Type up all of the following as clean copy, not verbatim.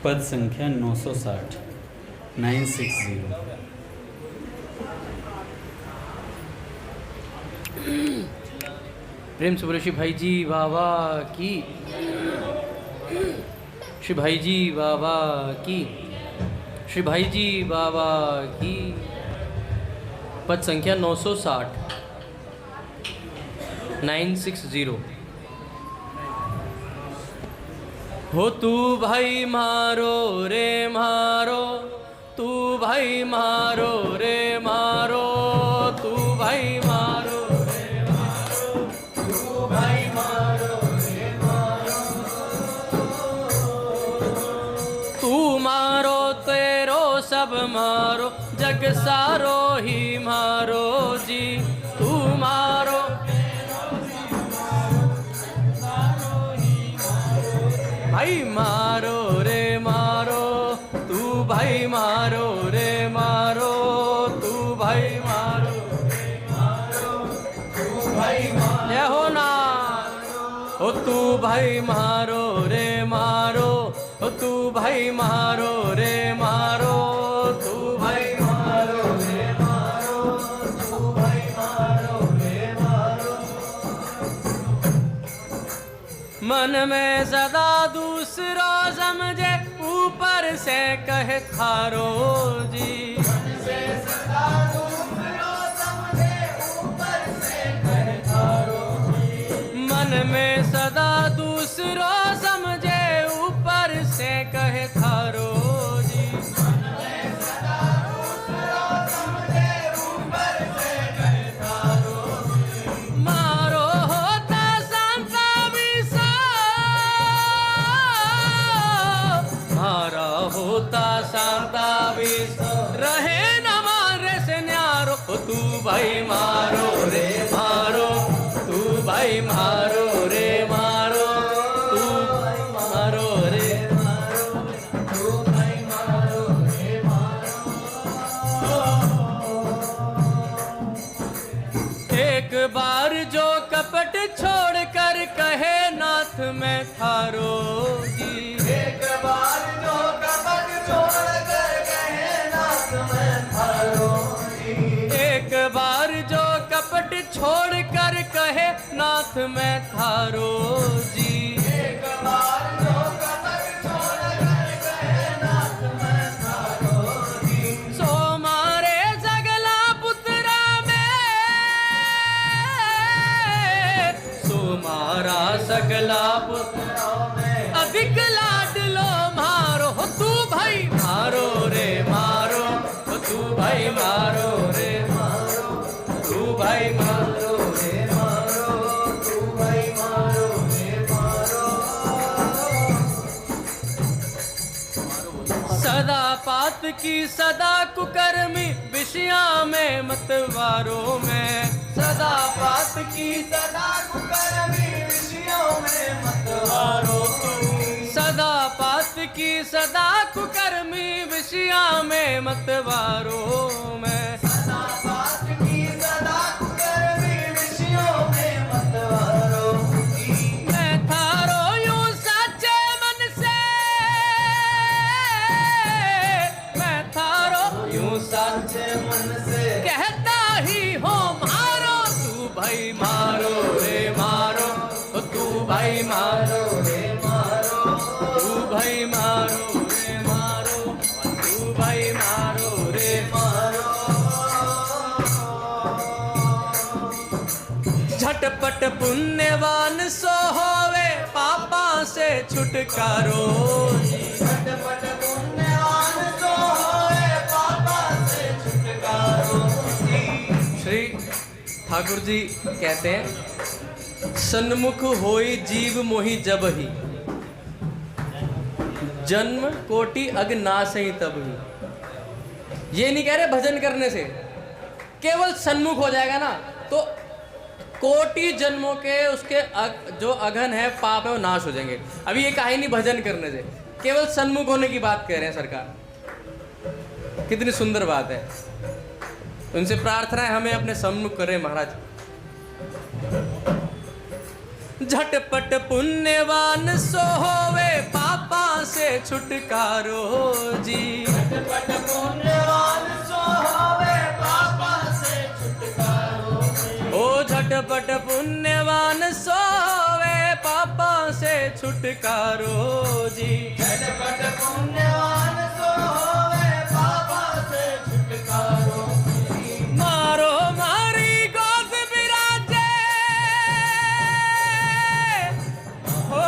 पद संख्या 960 960। प्रेम से बोले श्री भाई जी बाबा की, श्री भाई जी बाबा की, श्री भाई जी बाबा की। पद संख्या 960 960। हो तू भाई मारो रे मारो, तू भाई मारो रे मारो, तू भाई मारो रे मारो, तू भाई मारो रे मारो। तू मारो तेरो सब मारो, जग सारो ही मारो जी। तू मारो भाई मारो रे मारो, तू भाई मारो रे मारो, तू भाई मारो रे मारो, तू भाई मारो। जय हो ना। ओ तू भाई मारो रे मारो, ओ तू भाई मारो रे मारो, तू भाई मारो रे मारो, तू भाई मारो रे मारो। मन में सदा दूसरा समझे, ऊपर से कहे थारो जी। मन में सदा दूसरा समझे, ऊपर से कहे थारो जी। मन में सदा दूसरा समझे, ऊपर से कहे थारो जी। मन में सदा दूसरा समझे, ऊपर से कहे थारो जी। मारो होता शांता विसा, मारा होता शांता विसा, रहे न मारे से न्यारो। तू भाई मारो रे मारो, तू भाई मारो रे मारो, तू भाई मारो रे मारो, तू भाई मारो रे मारो। एक बार जो कपट छोड़ कर कहे नाथ में थारो जी। एक बार जो कपट छोड़ कर कहे नाथ में थारो जी। एक बार जो कपट छोड़ कर कहे नाथ में थारो जी। एक बार जो कपट छोड़ कर कहे नाथ में थारो जी। सो मारे सगला पुत्रा में, सो मारा सगला पुत्रा में, अधिक लाडलो मारो। तू भाई मारो रे मारो, तू भाई मारो रे मारो, तू भाई मारो रे मारो, तू भाई मारो रे मारो। सदा पात की सदा कुकर्मी, विषया में मतवारों में। सदा पात की सदा कुकर्मी, विषयों में मतवारों। सदा पात की सदा कुकर्मी, विषया में मतवारों में। सदा पात की सदा कुकर्मी, विषयों में मतवारों। मैं थारो यूं सच्चे मन से, मैं थारो यूं सच्चे मन से कहता ही हो मारो। तू भाई मारो रे मारो, तू भाई मारो रे मारो, तू भाई मारो रे मारो, तू भाई मारो रे मारो। झटपट पुण्यवान सो होवे, पापा से छुटकारो। झटपट पुण्यवान सो होवे, पापा से छुटकारो। श्री ठाकुर जी कहते हैं, सन्मुख होई जीव मोहि जब ही, जन्म कोटि अग नासहि तब ही। ये नहीं कह रहे भजन करने से केवल सन्मुख हो जाएगा ना तो कोटि जन्मों के उसके जो अघन है पाप है वो नाश हो जाएंगे। अभी ये कहा ही नहीं भजन करने से, केवल सन्मुख होने की बात कह रहे हैं सरकार। कितनी सुंदर बात है। उनसे प्रार्थना है हमें अपने सम्मुख करें महाराज। झटपट पुण्यवान सो होवे, पापा से छुटकारो जी। झटपट पुण्यवान सो होवे पापा से छुटकारो जी। ओ झटपट पुण्यवान सोवे पापा से छुटकारो जी। झटपट पुण्यवान सो होवे पापा से छुटकारो जी। मारो मारी गोद बिराजे ओ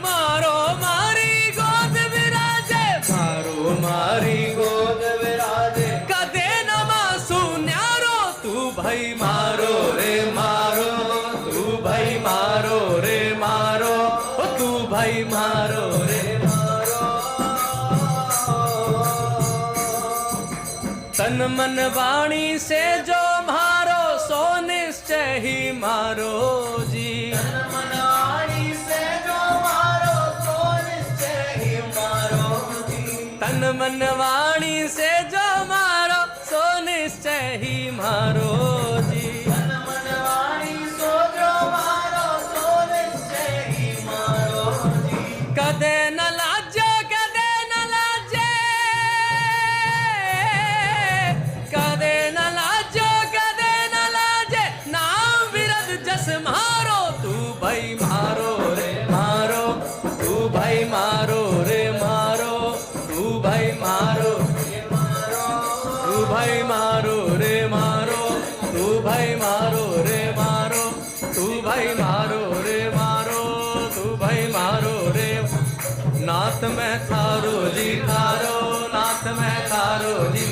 मारो मारी गोद बिराजे, मारो मारी गोद विराजे कदे न मासू न्यारो, तू भाई मारो रे मारो, तू भाई मारो रे मारो, ओ तू भाई मारो रे मारो। तन मन वाणी से जो मारो सो निश्चय ही मारो जी। तन मन वाणी से जो मारो सो निश्चय ही मारो जी। तन मन वाणी से जो मारो सो निश्चय ही मारो जी। तन मन वाणी सो जो मारो सो निश्चय ही मारो जी। कदे न लाजो कदे न लाजे, कदे न लाजो कदे न लाजे, नाम विरद जस मारो, तू भाई मारो रे मारो, तू भाई मारो रे मारो, तू भाई मारो रे मारो, तू भाई मारो रे मारो, तू भाई मारो रे मारो, तू भाई मारो रे मारो, तू भाई मारो रे। नाथ में थारो जी थारो, नाथ में थारो जी,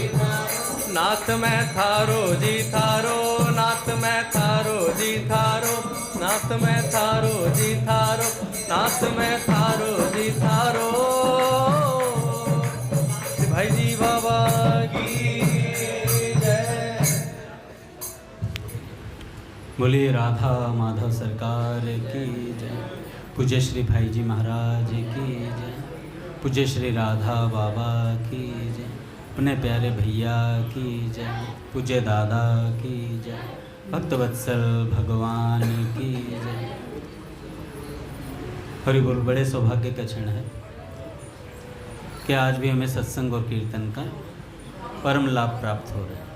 नाथ में थारो जी थारो, नाथ में थारो जी थारो, नाथ में थारो जी थारो, नाथ में थारो जी थारो। भाई जी बाबा की जय। बोलिए राधा माधव सरकार की जय। पूज्य श्री भाई जी महाराज की जय। पूज्य श्री राधा बाबा की जय। अपने प्यारे भैया की जय। पूज्य दादा की जय। भक्तवत्सल भगवान की जय। हरि बोल। बड़े सौभाग्य का क्षण है कि आज भी हमें सत्संग और कीर्तन का परम लाभ प्राप्त हो रहा है।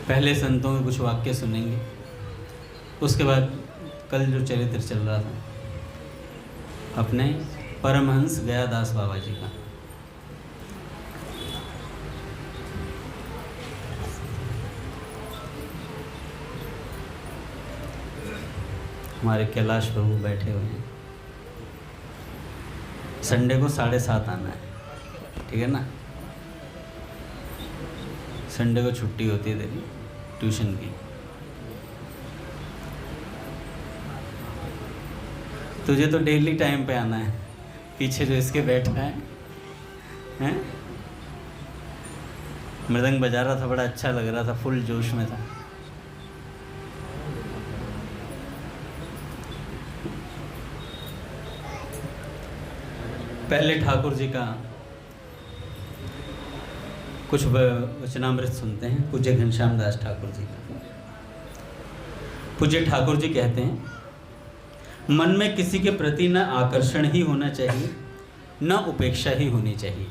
पहले संतों के कुछ वाक्य सुनेंगे, उसके बाद कल जो चरित्र चल रहा था अपने परमहंस गयादास बाबा जी का, हमारे कैलाश प्रभु बैठे हुए हैं। संडे को 7:30 आना है, ठीक है ना? संडे को छुट्टी होती है तेरी ट्यूशन की। तुझे तो डेली टाइम पे आना है। पीछे जो इसके बैठा है, हैं? मृदंग बजा रहा था, बड़ा अच्छा लग रहा था, फुल जोश में था। पहले ठाकुर जी का कुछ वचनामृत सुनते हैं, पूज्य घनश्याम दास ठाकुर जी का। पूज्य ठाकुर जी कहते हैं, मन में किसी के प्रति न आकर्षण ही होना चाहिए, न उपेक्षा ही होनी चाहिए।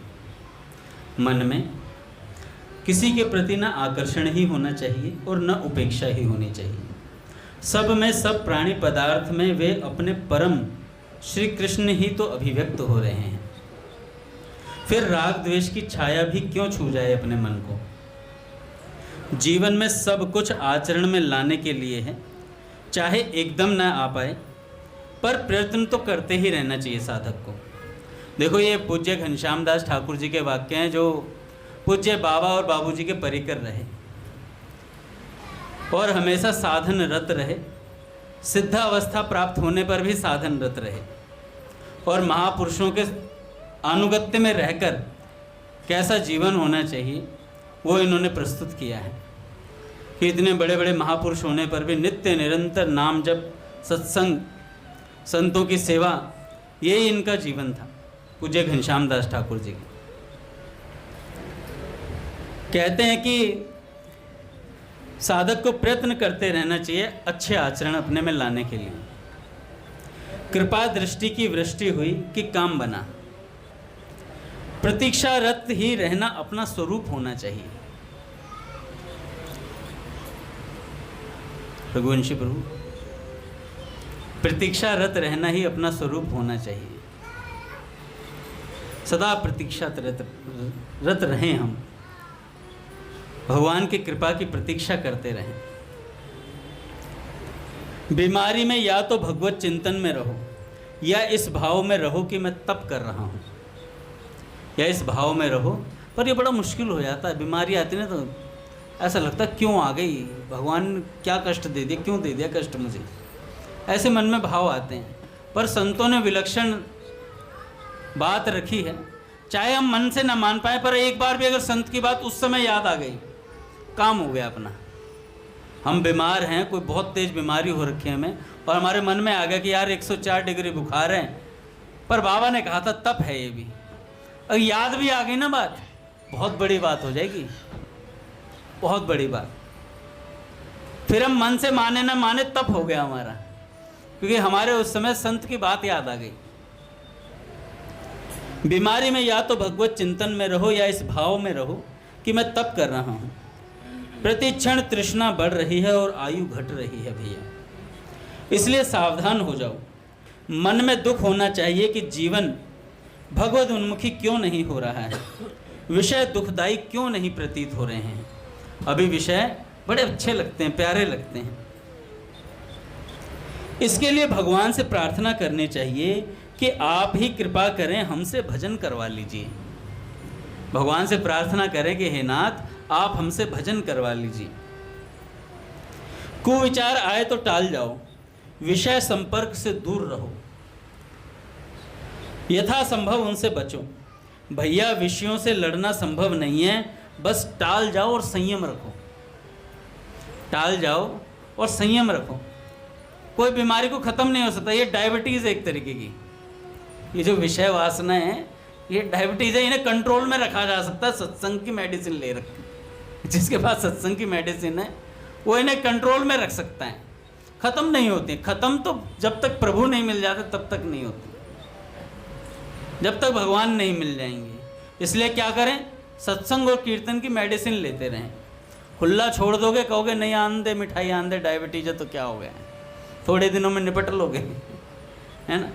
मन में किसी के प्रति न आकर्षण ही होना चाहिए और न उपेक्षा ही होनी चाहिए। सब में, सब प्राणी पदार्थ में वे अपने परम श्री कृष्ण ही तो अभिव्यक्त हो रहे हैं। फिर राग द्वेष की छाया भी क्यों छू जाए अपने मन को। जीवन में सब कुछ आचरण में लाने के लिए है, चाहे एकदम ना आ पाए, पर प्रयत्न तो करते ही रहना चाहिए साधक को। देखो, ये पूज्य घनश्याम दास ठाकुर जी के वाक्य हैं, जो पूज्य बाबा और बाबूजी के परिकर रहे और हमेशा साधनरत रहे, सिद्ध अवस्था प्राप्त होने पर भी साधनरत रहे, और महापुरुषों के अनुगत्य में रहकर कैसा जीवन होना चाहिए वो इन्होंने प्रस्तुत किया है। कि इतने बड़े बड़े महापुरुष होने पर भी नित्य निरंतर नाम जप, सत्संग, संतों की सेवा, यही इनका जीवन था। पूज्य घनश्याम दास ठाकुर जी कहते हैं कि साधक को प्रयत्न करते रहना चाहिए अच्छे आचरण अपने में लाने के लिए। कृपा दृष्टि की वृष्टि हुई कि काम बना। प्रतीक्षारत ही रहना अपना स्वरूप होना चाहिए। रघुवंशी प्रभु, प्रतीक्षारत रहना ही अपना स्वरूप होना चाहिए। सदा प्रतीक्षारत रहें हम, भगवान की कृपा की प्रतीक्षा करते रहें। बीमारी में या तो भगवत चिंतन में रहो या इस भाव में रहो कि मैं तप कर रहा हूँ, या इस भाव में रहो। पर ये बड़ा मुश्किल हो जाता है, बीमारी आती ना तो ऐसा लगता है क्यों आ गई, भगवान क्या कष्ट दे दिया, क्यों दे दिया कष्ट मुझे, ऐसे मन में भाव आते हैं। पर संतों ने विलक्षण बात रखी है, चाहे हम मन से ना मान पाए पर एक बार भी अगर संत की बात उस समय याद आ गई, काम हो गया अपना। हम बीमार हैं, कोई बहुत तेज बीमारी हो रखी है हमें, और हमारे मन में आ गया कि यार 104 डिग्री बुखार है, पर बाबा ने कहा था तप है ये भी, अगर याद भी आ गई ना बात, बहुत बड़ी बात हो जाएगी, बहुत बड़ी बात। फिर हम मन से माने ना माने तप हो गया हमारा, क्योंकि हमारे उस समय संत की बात याद आ गई। बीमारी में या तो भगवत चिंतन में रहो या इस भाव में रहो कि मैं तप कर रहा हूँ। प्रतिक्षण तृष्णा बढ़ रही है और आयु घट रही है भैया, इसलिए सावधान हो जाओ। मन में दुख होना चाहिए कि जीवन भगवत उन्मुखी क्यों नहीं हो रहा है, विषय दुखदायी क्यों नहीं प्रतीत हो रहे हैं। अभी विषय बड़े अच्छे लगते हैं, प्यारे लगते हैं। इसके लिए भगवान से प्रार्थना करनी चाहिए कि आप ही कृपा करें, हमसे भजन करवा लीजिए। भगवान से प्रार्थना करें कि हे नाथ आप हमसे भजन करवा लीजिए। कुविचार आए तो टाल जाओ, विषय संपर्क से दूर रहो, यथासंभव उनसे बचो। भैया विषयों से लड़ना संभव नहीं है, बस टाल जाओ और संयम रखो, टाल जाओ और संयम रखो। कोई बीमारी को ख़त्म नहीं हो सकता, ये डायबिटीज़ एक तरीके की, ये जो विषय वासना है ये डायबिटीज़ है, इन्हें कंट्रोल में रखा जा सकता है। सत्संग की मेडिसिन ले रखी, जिसके पास सत्संग की मेडिसिन है वो इन्हें कंट्रोल में रख सकता है। ख़त्म नहीं होती, ख़त्म तो जब तक प्रभु नहीं मिल जाते तब तक नहीं होती, जब तक भगवान नहीं मिल जाएंगे। इसलिए क्या करें, सत्संग और कीर्तन की मेडिसिन लेते रहें। खुला छोड़ दोगे, कहोगे नहीं आन दे मिठाई आन दे, डायबिटीज है तो क्या हो गया, थोड़े दिनों में निपट लोगे, है ना।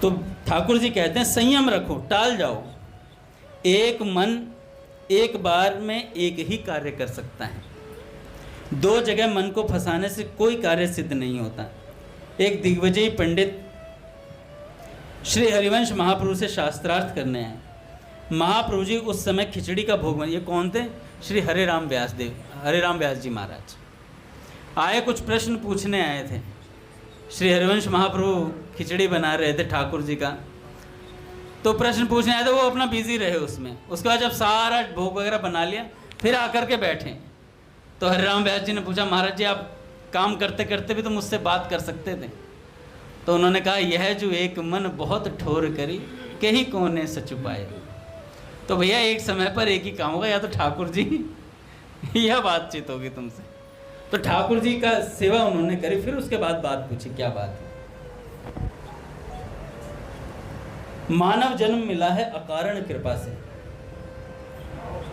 तो ठाकुर जी कहते हैं संयम रखो, टाल जाओ। एक मन एक बार में एक ही कार्य कर सकता है, दो जगह मन को फंसाने से कोई कार्य सिद्ध नहीं होता। एक दिग्विजयी पंडित श्री हरिवंश महाप्रभु से शास्त्रार्थ करने आए। महाप्रभु जी उस समय खिचड़ी का भोग बने। ये कौन थे? श्री हरिराम व्यास जी महाराज आए, कुछ प्रश्न पूछने आए थे। श्री हरिवंश महाप्रभु खिचड़ी बना रहे थे ठाकुर जी का, तो प्रश्न पूछने आए थे, वो अपना बिजी रहे उसमें। उसके बाद जब सारा भोग वगैरह बना लिया फिर आकर के बैठे, तो हरिराम व्यास जी ने पूछा, महाराज जी आप काम करते करते भी तो मुझसे बात कर सकते थे। तो उन्होंने कहा, यह जो एक मन बहुत ठोर करी कहीं कोने सच पाए। तो भैया एक समय पर एक ही काम होगा, या तो ठाकुर जी यह बातचीत होगी तुमसे। तो ठाकुर जी का सेवा उन्होंने करी, फिर उसके बाद बात पूछी, क्या बात है। मानव जन्म मिला है अकारण कृपा से,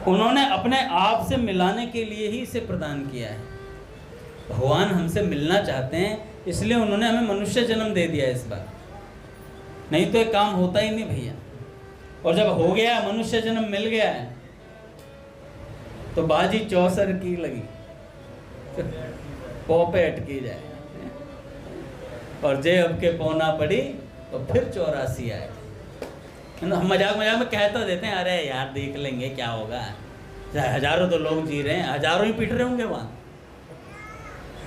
उन्होंने अपने आप से मिलाने के लिए ही इसे प्रदान किया है। भगवान हमसे मिलना चाहते हैं, इसलिए उन्होंने हमें मनुष्य जन्म दे दिया इस बार, नहीं तो ये काम होता ही नहीं भैया। और जब हो गया, मनुष्य जन्म मिल गया है, तो बाजी चौसर की लगी, पौ पे अटकी जाए, और जे अब के पौना पड़ी तो फिर 84 आए। हम मजाक मजाक में कहता देते हैं, अरे यार देख लेंगे क्या होगा, हजारों तो लोग जी रहे हैं, हजारों ही पिट रहे होंगे वहाँ।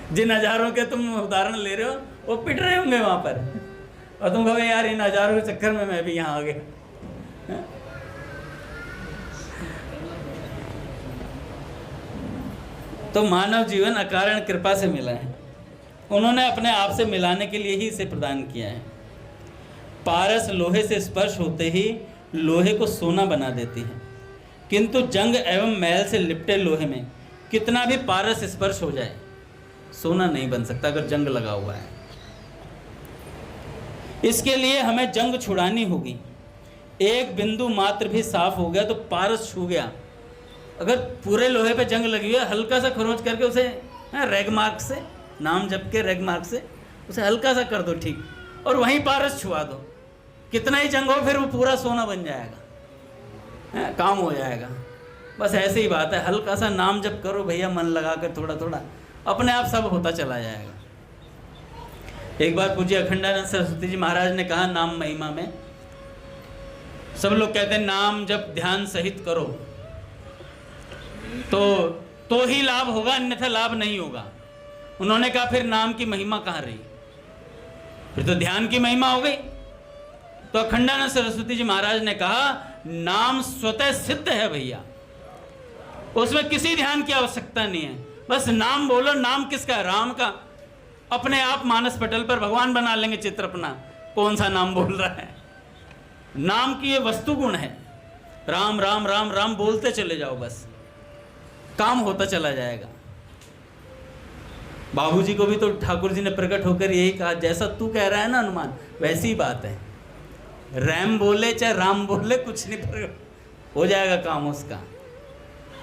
जिन हजारों के तुम उदाहरण ले रहे हो वो पिट रहे होंगे वहाँ पर, और तुम कहोगे यार इन हजारों के चक्कर में मैं भी यहाँ आ गया। तो मानव जीवन अकारण कृपा से मिला है, उन्होंने अपने आप से मिलाने के लिए ही इसे प्रदान किया है। पारस लोहे से स्पर्श होते ही लोहे को सोना बना देती है, किंतु जंग एवं मैल से लिपटे लोहे में कितना भी पारस स्पर्श हो जाए, सोना नहीं बन सकता अगर जंग लगा हुआ है। इसके लिए हमें जंग छुड़ानी होगी। एक बिंदु मात्र भी साफ हो गया तो पारस छू गया। अगर पूरे लोहे पे जंग लगी हुई है, हल्का सा खरोंच करके उसे रेग मार्क से, नाम जप के रेग मार्क से उसे हल्का सा कर दो ठीक, और वहीं पारस छुआ दो, कितना ही जंग हो फिर वो पूरा सोना बन जाएगा, काम हो जाएगा। बस ऐसे ही बात है, हल्का सा नाम जप करो भैया, मन लगा कर थोड़ा थोड़ा, अपने आप सब होता चला जाएगा। एक बार पूज्य अखंडानंद सरस्वती जी महाराज ने कहा नाम महिमा में, सब लोग कहते हैं नाम जप ध्यान सहित करो तो ही लाभ होगा, अन्यथा लाभ नहीं होगा। उन्होंने कहा फिर नाम की महिमा कहाँ रही, फिर तो ध्यान की महिमा हो गई। तो अखंडानंद सरस्वती जी महाराज ने कहा नाम स्वतः सिद्ध है भैया, उसमें किसी ध्यान की आवश्यकता नहीं है, बस नाम बोलो। नाम किसका है? राम का। अपने आप मानस पटल पर भगवान बना लेंगे चित्र अपना, कौन सा नाम बोल रहा है। नाम की ये वस्तु गुण है, राम राम राम राम बोलते चले जाओ, बस काम होता चला जाएगा। बाबूजी को भी तो ठाकुर जी ने प्रकट होकर यही कहा, जैसा तू कह रहा है ना हनुमान, वैसी ही बात है। रैम बोले चाहे राम बोले, कुछ नहीं प्रकट हो जाएगा काम उसका,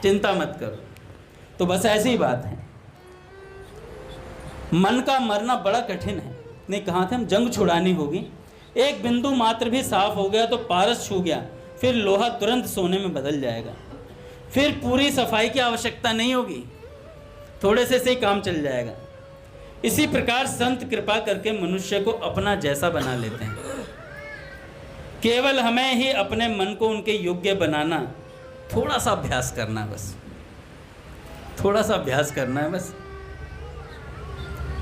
चिंता मत करो। तो बस ऐसी ही बात है। मन का मरना बड़ा कठिन है। नहीं कहा थे हम, जंग छुड़ानी होगी। एक बिंदु मात्र भी साफ हो गया तो पारस छू गया, फिर लोहा तुरंत सोने में बदल जाएगा। फिर पूरी सफाई की आवश्यकता नहीं होगी, थोड़े से ही काम चल जाएगा। इसी प्रकार संत कृपा करके मनुष्य को अपना जैसा बना लेते हैं। केवल हमें ही अपने मन को उनके योग्य बनाना, थोड़ा सा अभ्यास करना है बस, थोड़ा सा अभ्यास करना है बस।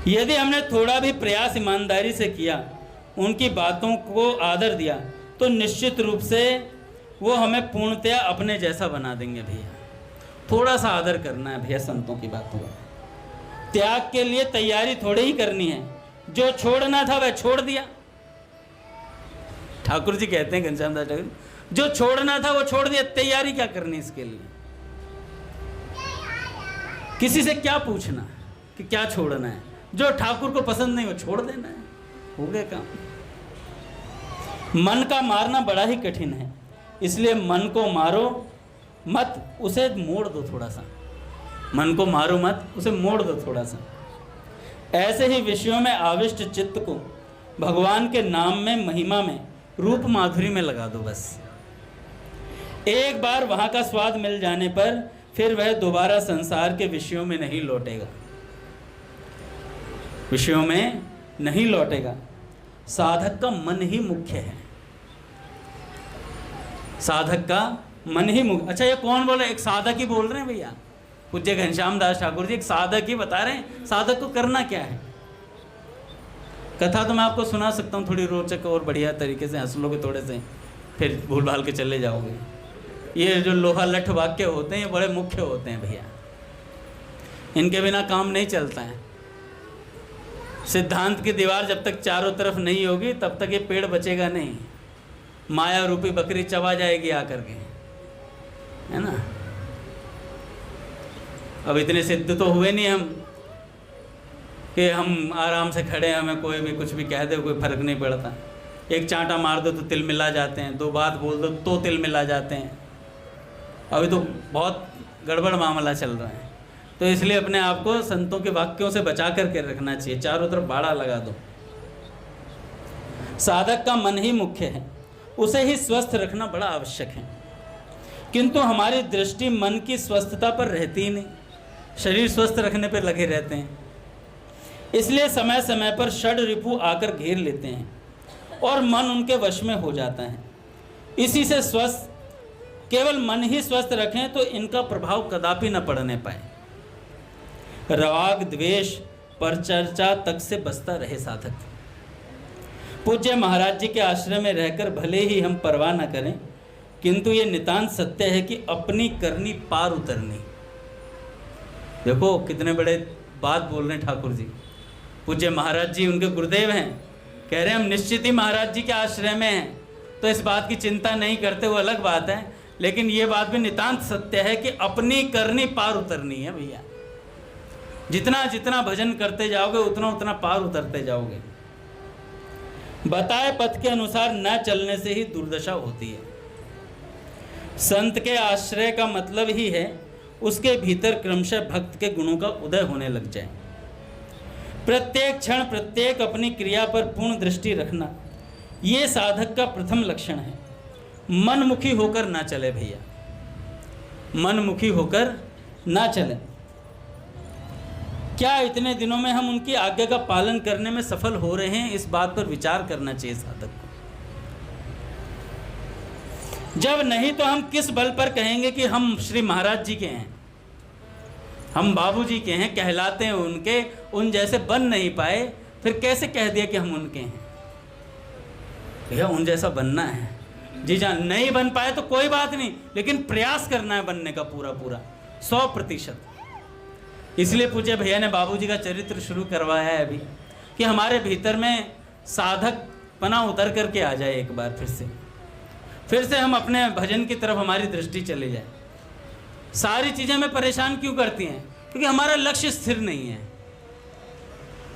यदि हमने थोड़ा भी प्रयास ईमानदारी से किया, उनकी बातों को आदर दिया, तो निश्चित रूप से वो हमें पूर्णतया अपने जैसा बना देंगे भैया। थोड़ा सा आदर करना है भैया संतों की बातों का। त्याग के लिए तैयारी थोड़ी ही करनी है, जो छोड़ना था वह छोड़ दिया। ठाकुर जी कहते हैं, घनश्याम दास ठाकुर, जो छोड़ना था वो छोड़ दिया, तैयारी क्या करनी इसके लिए। किसी से क्या पूछना कि क्या छोड़ना है, जो ठाकुर को पसंद नहीं वो छोड़ देना है, हो गया काम। मन का मारना बड़ा ही कठिन है, इसलिए मन को मारो मत, उसे मोड़ दो थोड़ा सा। मन को मारो मत, उसे मोड़ दो थोड़ा सा। ऐसे ही विषयों में आविष्ट चित्त को भगवान के नाम में, महिमा में, रूप माधुरी में लगा दो बस। एक बार वहां का स्वाद मिल जाने पर फिर वह दोबारा संसार के विषयों में नहीं लौटेगा, विषयों में नहीं लौटेगा। साधक का मन ही मुख्य है, साधक का मन ही मुख्य। अच्छा ये कौन बोल रहे? एक साधक ही बोल रहे हैं भैया, पूज्य घनश्याम दास ठाकुर जी एक साधक ही बता रहे हैं। साधक को करना क्या है? कथा तो मैं आपको सुना सकता हूँ थोड़ी रोचक और बढ़िया तरीके से, हंस लोगे थोड़े से, फिर भूल भाल के चले जाओगे। ये जो लोहा लठ वाक्य होते हैं ये बड़े मुख्य होते हैं भैया, इनके बिना काम नहीं चलता है। सिद्धांत की दीवार जब तक चारों तरफ नहीं होगी तब तक ये पेड़ बचेगा नहीं, माया रूपी बकरी चबा जाएगी आकर के, है ना। अब इतने सिद्ध तो हुए नहीं हम कि हम आराम से खड़े हैं, हमें कोई भी कुछ भी कह दे कोई फर्क नहीं पड़ता। एक चांटा मार दो तो तिल मिला जाते हैं, दो बात बोल दो तो तिल मिला जाते हैं। अभी तो बहुत गड़बड़ मामला चल रहा है, तो इसलिए अपने आप को संतों के वाक्यों से बचा करके रखना चाहिए, चारों तरफ बाड़ा लगा दो। साधक का मन ही मुख्य है, उसे ही स्वस्थ रखना बड़ा आवश्यक है, किंतु हमारी दृष्टि मन की स्वस्थता पर रहती ही नहीं, शरीर स्वस्थ रखने पर लगे रहते हैं। इसलिए समय समय पर षड रिपु आकर घेर लेते हैं और मन उनके वश में हो जाता है। इसी से स्वस्थ, केवल मन ही स्वस्थ रखें तो इनका प्रभाव कदापि न पड़ने पाए। राग द्वेष पर चर्चा तक से बचता रहे साधक। पूज्य महाराज जी के आश्रय में रहकर भले ही हम परवाह न करें, किंतु ये नितांत सत्य है कि अपनी करनी पार उतरनी। देखो कितने बड़े बात बोल रहे हैं ठाकुर जी। पूज्य महाराज जी उनके गुरुदेव हैं, कह रहे हैं हम निश्चित ही महाराज जी के आश्रय में हैं, तो इस बात की चिंता नहीं करते, वो अलग बात है। लेकिन ये बात भी नितांत सत्य है कि अपनी करनी पार उतरनी है भैया। जितना जितना भजन करते जाओगे उतना उतना पार उतरते जाओगे। बताए पथ के अनुसार न चलने से ही दुर्दशा होती है। संत के आश्रय का मतलब ही है उसके भीतर क्रमशः भक्त के गुणों का उदय होने लग जाए। प्रत्येक क्षण प्रत्येक अपनी क्रिया पर पूर्ण दृष्टि रखना, ये साधक का प्रथम लक्षण है। मनमुखी होकर ना चले भैया, मनमुखी होकर ना चले। क्या इतने दिनों में हम उनकी आज्ञा का पालन करने में सफल हो रहे हैं, इस बात पर विचार करना चाहिए साधक को। जब नहीं तो हम किस बल पर कहेंगे कि हम श्री महाराज जी के हैं, हम बाबू जी के हैं, कहलाते हैं उनके, उन जैसे बन नहीं पाए, फिर कैसे कह दिया कि हम उनके हैं। भैया उन जैसा बनना है जी जान, नहीं बन पाए तो कोई बात नहीं, लेकिन प्रयास करना है बनने का पूरा पूरा 100%। इसलिए पूज्य भैया ने बाबूजी का चरित्र शुरू करवाया है अभी, कि हमारे भीतर में साधक पना उतर करके आ जाए एक बार फिर से हम अपने भजन की तरफ हमारी दृष्टि चली जाए। सारी चीज़ें हमें परेशान क्यों करती हैं? क्योंकि हमारा लक्ष्य स्थिर नहीं है।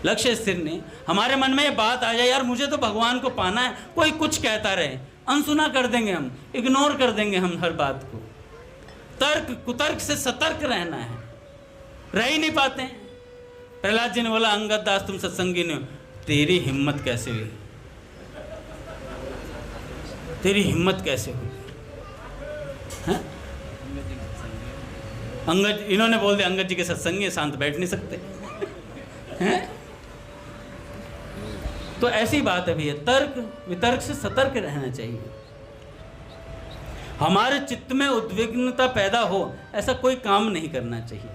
लक्ष्य स्थिर नहीं, हमारे मन में ये बात आ जाए यार मुझे तो भगवान को पाना है, कोई कुछ कहता रहे, अनसुना कर देंगे हम, इग्नोर कर देंगे हम हर बात को। तर्क कुतर्क से सतर्क रहना है, रह ही नहीं पाते हैं। प्रहलाद जी ने बोला अंगद दास तुम सत्संगी नहीं हो, तेरी हिम्मत कैसे हुई, तेरी हिम्मत कैसे हुई है? अंगद, इन्होंने बोल दिया अंगद जी के सत्संगी है, शांत बैठ नहीं सकते हैं? तो ऐसी बात है भैया, तर्क वितर्क से सतर्क रहना चाहिए। हमारे चित्त में उद्विग्नता पैदा हो ऐसा कोई काम नहीं करना चाहिए।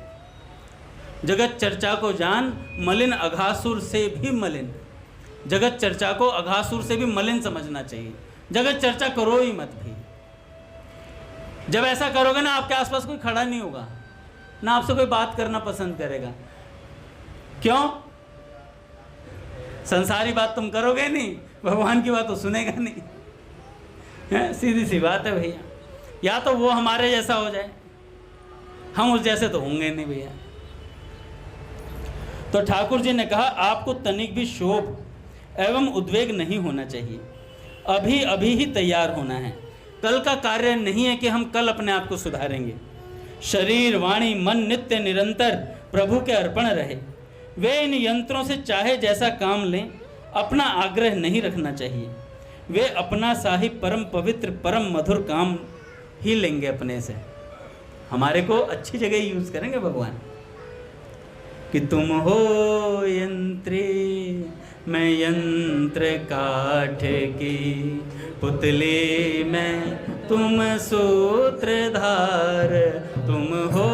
जगत चर्चा को जान मलिन अघासुर से भी मलिन, जगत चर्चा को अघासुर से भी मलिन समझना चाहिए। जगत चर्चा करो ही मत भी। जब ऐसा करोगे ना आपके आसपास कोई खड़ा नहीं होगा, ना आपसे कोई बात करना पसंद करेगा। क्यों? संसारी बात तुम करोगे नहीं, भगवान की बात तो सुनेगा नहीं है? सीधी सी बात है भैया। या तो वो हमारे जैसा हो जाए, हम उस जैसे तो होंगे नहीं भैया। तो ठाकुर जी ने कहा आपको तनिक भी शोभ एवं उद्वेग नहीं होना चाहिए, अभी अभी ही तैयार होना है। कल का कार्य नहीं है कि हम कल अपने आप को सुधारेंगे। शरीर वाणी मन नित्य निरंतर प्रभु के अर्पण रहे। वे इन यंत्रों से चाहे जैसा काम लें, अपना आग्रह नहीं रखना चाहिए। वे अपना सा ही परम पवित्र परम मधुर काम ही लेंगे अपने से, हमारे को अच्छी जगह यूज करेंगे भगवान। कि तुम हो यंत्री मैं यंत्र काठ की पुतली में तुम सूत्रधार। तुम हो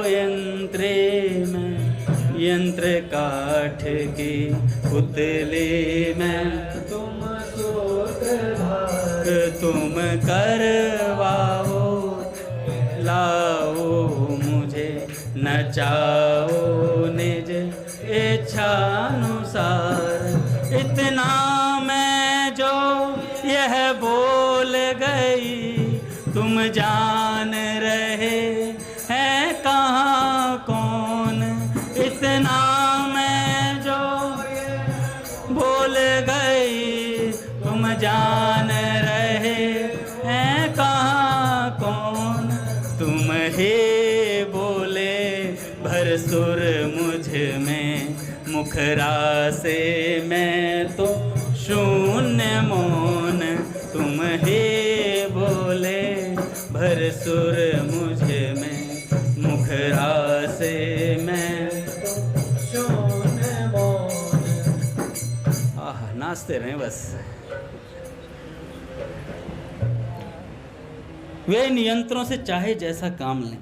यंत्री मैं यंत्र काठ की पुतली में तुम सूत्रधार। तुम करवाओ लाओ मुझे नचाओ निज इच्छानुसार। इतना मैं जो यह बोल गई तुम जान रहे हैं कहाँ कौन। इतना मैं जो बोल गई तुम जान रहे हैं कहाँ कौन। तुम ही बोले भर सुर मुझ में मुखरा से मैं तो शून्य मौन। तुम ही बोले भर सुर मुझ में मुखरा से मैं तो शून्य मौन। आह नाचते रहें बस। वे नियंत्रणों से चाहे जैसा काम लें,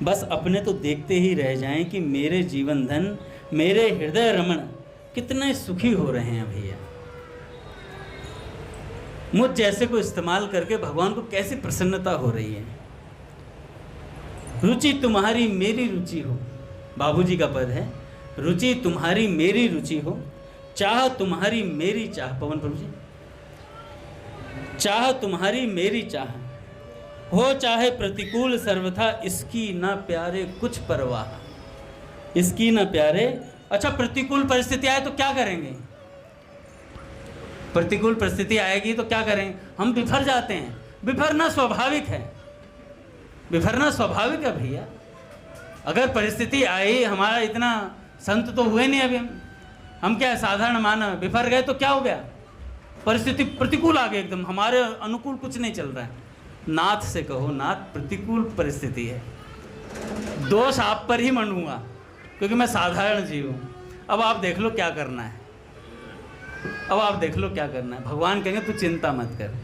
बस अपने तो देखते ही रह जाएं कि मेरे जीवन धन मेरे हृदय रमण कितने सुखी हो रहे हैं भैया। मुझ जैसे को इस्तेमाल करके भगवान को कैसी प्रसन्नता हो रही है। रुचि तुम्हारी मेरी रुचि हो, बाबूजी का पद है। रुचि तुम्हारी मेरी रुचि हो, चाह तुम्हारी मेरी चाह। पवन प्रभु जी, चाह तुम्हारी मेरी चाह, हो चाहे प्रतिकूल सर्वथा, इसकी ना प्यारे कुछ परवाह। इसकी ना प्यारे। अच्छा, प्रतिकूल परिस्थिति आए तो क्या करेंगे? प्रतिकूल परिस्थिति आएगी तो क्या करेंगे? हम बिफर जाते हैं। बिफरना स्वाभाविक है, बिफरना स्वाभाविक है भैया। अगर परिस्थिति आई, हमारा इतना संत तो हुए नहीं अभी, हम क्या साधारण मानव बिफर गए तो क्या हो गया? परिस्थिति प्रतिकूल आ गई एकदम, हमारे अनुकूल कुछ नहीं चल रहा है। नाथ से कहो, नाथ प्रतिकूल परिस्थिति है, दोष आप पर ही मंडूंगा क्योंकि मैं साधारण जीव हूँ। अब आप देख लो क्या करना है, अब आप देख लो क्या करना है। भगवान कहेंगे तू चिंता मत कर,